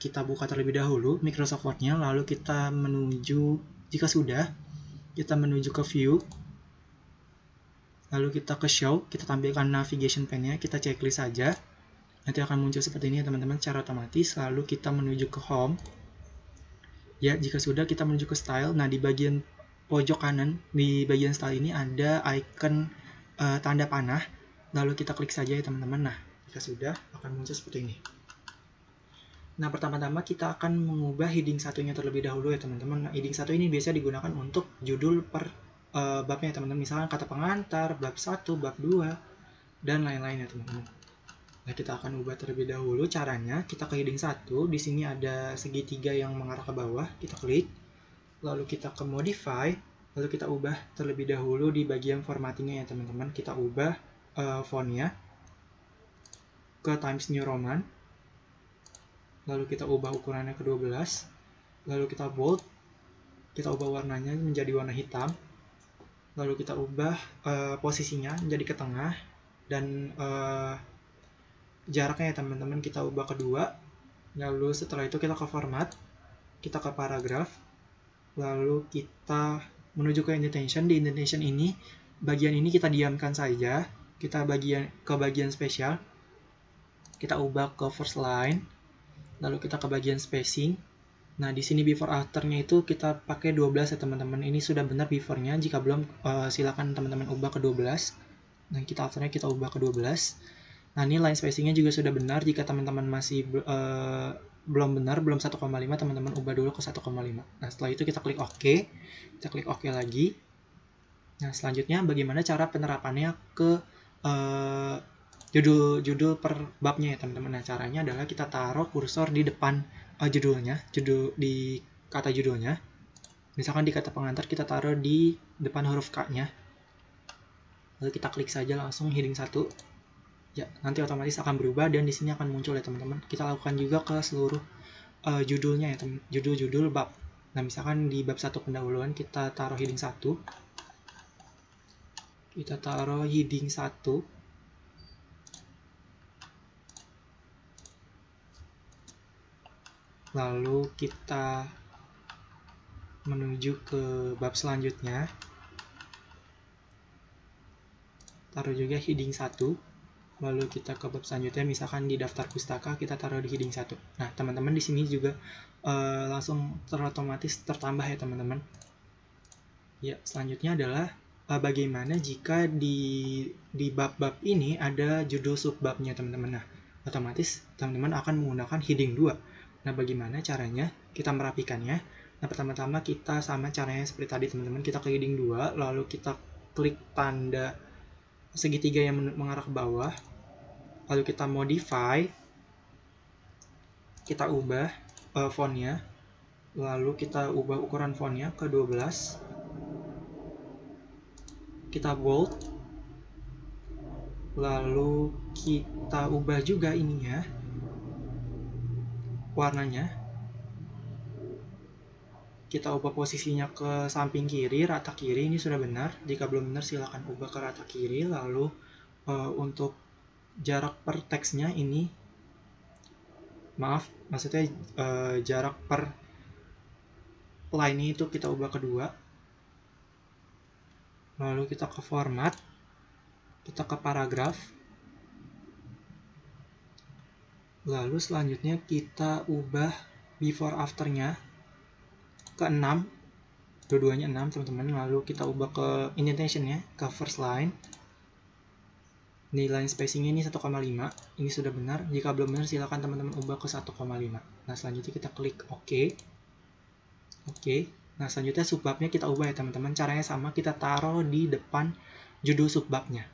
kita buka terlebih dahulu Microsoft Word-nya, lalu kita menuju, jika sudah, kita menuju ke View, lalu kita ke Show, kita tampilkan navigation pane-nya, kita checklist saja. Nanti akan muncul seperti ini ya teman-teman secara otomatis, lalu kita menuju ke Home. Ya, jika sudah kita menuju ke Style. Nah, di bagian pojok kanan, di bagian Style ini ada icon tanda panah, lalu kita klik saja ya teman-teman. Nah, jika sudah akan muncul seperti ini. Nah, pertama-tama kita akan mengubah heading satunya terlebih dahulu ya teman-teman. Nah, heading satu ini biasa digunakan untuk judul per babnya ya teman-teman. Misalkan kata pengantar, bab 1, bab 2, dan lain-lain ya teman-teman. Nah, kita akan ubah terlebih dahulu. Caranya, kita ke heading 1. Di sini ada segitiga yang mengarah ke bawah. Kita klik. Lalu kita ke modify. Lalu kita ubah terlebih dahulu di bagian formattingnya ya teman-teman. Kita ubah fontnya ke Times New Roman. Lalu kita ubah ukurannya ke 12, lalu kita bold, kita ubah warnanya menjadi warna hitam, lalu kita ubah posisinya menjadi ke tengah, dan jaraknya ya teman-teman kita ubah ke 2, lalu setelah itu kita ke format, kita ke paragraf, lalu kita menuju ke indentation. Di indentation ini, bagian ini kita diamkan saja, kita ke bagian spesial, kita ubah ke first line, lalu kita ke bagian spacing. Nah, di sini before after-nya itu kita pakai 12 ya teman-teman. Ini sudah benar before-nya. Jika belum, silakan teman-teman ubah ke 12. Nah, kita after-nya kita ubah ke 12. Nah, ini line spacing-nya juga sudah benar. Jika teman-teman masih belum benar, belum 1,5, teman-teman ubah dulu ke 1,5. Nah, setelah itu kita klik OK. Kita klik OK lagi. Nah, selanjutnya bagaimana cara penerapannya ke judul per babnya ya teman-teman. Nah, caranya adalah kita taruh kursor di depan di kata judulnya. Misalkan di kata pengantar kita taruh di depan huruf K-nya. Lalu kita klik saja langsung heading 1. Ya, nanti otomatis akan berubah dan di sini akan muncul ya teman-teman. Kita lakukan juga ke seluruh judulnya ya teman, judul-judul bab. Nah, misalkan di bab 1 pendahuluan kita taruh heading 1. Kita taruh heading 1. Lalu kita menuju ke bab selanjutnya. Taruh juga heading 1. Lalu kita ke bab selanjutnya, misalkan di daftar pustaka kita taruh di heading 1. Nah, teman-teman di sini juga langsung otomatis tertambah ya teman-teman. Ya, selanjutnya adalah bagaimana jika di bab-bab ini ada judul subbabnya teman-teman. Nah, otomatis teman-teman akan menggunakan heading 2. Nah, bagaimana caranya kita merapikannya? Nah, pertama-tama kita sama caranya seperti tadi teman-teman. Kita ke heading 2, lalu kita klik tanda segitiga yang mengarah ke bawah. Lalu kita modify. Kita ubah fontnya. Lalu kita ubah ukuran fontnya ke 12. Kita bold. Lalu kita ubah juga ininya, warnanya. Kita ubah posisinya ke samping kiri, rata kiri. Ini sudah benar. Jika belum benar silakan ubah ke rata kiri. Lalu untuk jarak per teksnya ini, maksudnya jarak per line itu kita ubah ke 2. Lalu kita ke format, kita ke paragraf. Lalu selanjutnya kita ubah before after-nya ke 6, dua-duanya 6 teman-teman. Lalu kita ubah ke indentation-nya ke first line. Ini line spacing-nya ini 1,5. Ini sudah benar. Jika belum benar silakan teman-teman ubah ke 1,5. Nah, selanjutnya kita klik OK. Oke. Nah, selanjutnya subbabnya kita ubah ya teman-teman. Caranya sama, kita taruh di depan judul subbabnya.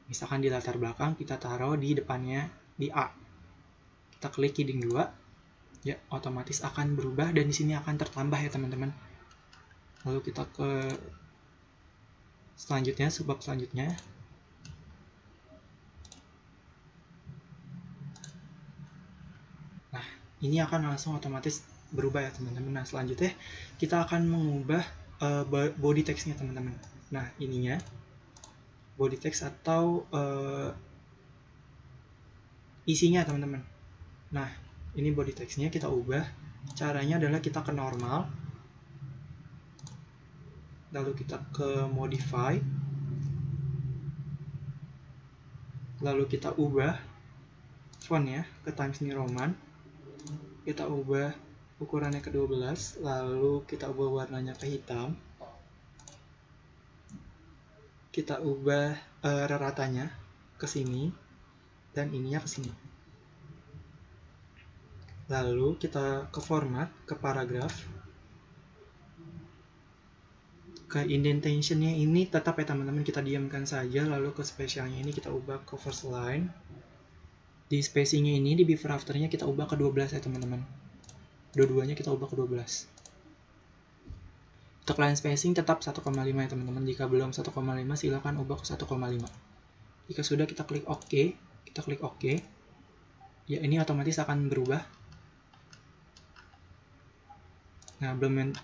Misalkan di latar belakang kita taruh di depannya di A. Kita klik heading 2. Ya, otomatis akan berubah dan di sini akan tertambah ya teman-teman. Lalu kita ke selanjutnya, subbab selanjutnya. Nah, ini akan langsung otomatis berubah ya teman-teman. Nah, selanjutnya kita akan mengubah body text-nya teman-teman. Nah, ininya body text atau isinya teman-teman. Nah, Ini body text-nya kita ubah. Caranya adalah kita ke normal, lalu kita ke modify, lalu kita ubah fontnya ke Times New Roman, kita ubah ukurannya ke 12, lalu kita ubah warnanya ke hitam, kita ubah raratanya ke sini, dan ininya ke sini. Lalu kita ke format, ke paragraf, ke indentation-nya ini tetap ya teman-teman, kita diamkan saja. Lalu ke spesialnya ini kita ubah ke first line. Di spacing-nya ini, di before after-nya kita ubah ke 12 ya teman-teman. Dua-duanya kita ubah ke 12. Untuk line spacing tetap 1,5 ya teman-teman. Jika belum 1,5 silakan ubah ke 1,5. Jika sudah kita klik OK. Kita klik OK. Ya, ini otomatis akan berubah. Nah,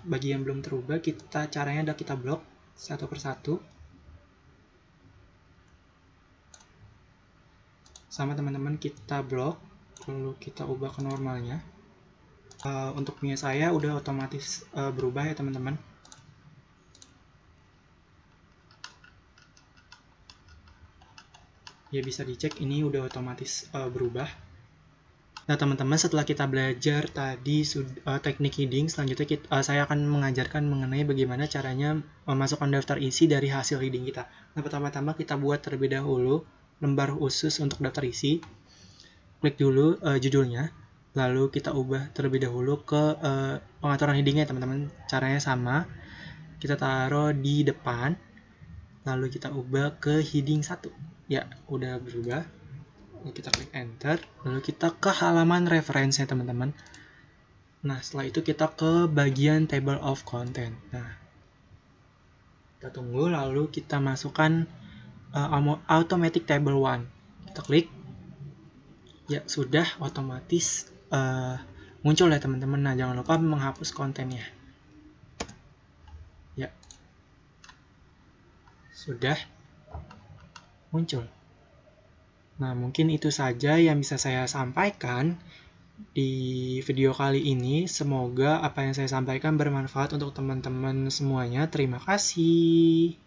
bagi yang belum terubah, caranya adalah kita blok satu persatu. Sama teman-teman, kita blok, lalu kita ubah ke normalnya. Untuk punya saya udah otomatis berubah ya teman-teman. Ya, bisa dicek, ini udah otomatis berubah. Nah teman-teman, setelah kita belajar tadi teknik heading, selanjutnya saya akan mengajarkan mengenai bagaimana caranya memasukkan daftar isi dari hasil heading kita. Nah pertama-tama kita buat terlebih dahulu lembar khusus untuk daftar isi. Klik dulu judulnya, lalu kita ubah terlebih dahulu ke pengaturan headingnya teman-teman. Caranya sama, kita taruh di depan, lalu kita ubah ke heading 1. Ya, udah berubah. Kita klik enter, lalu kita ke halaman referensinya teman-teman. Nah setelah itu kita ke bagian table of content. Nah kita tunggu, lalu kita masukkan automatic table 1. Kita klik, ya sudah otomatis muncul ya teman-teman. Nah jangan lupa menghapus kontennya. Ya sudah muncul. Nah, mungkin itu saja yang bisa saya sampaikan di video kali ini. Semoga apa yang saya sampaikan bermanfaat untuk teman-teman semuanya. Terima kasih.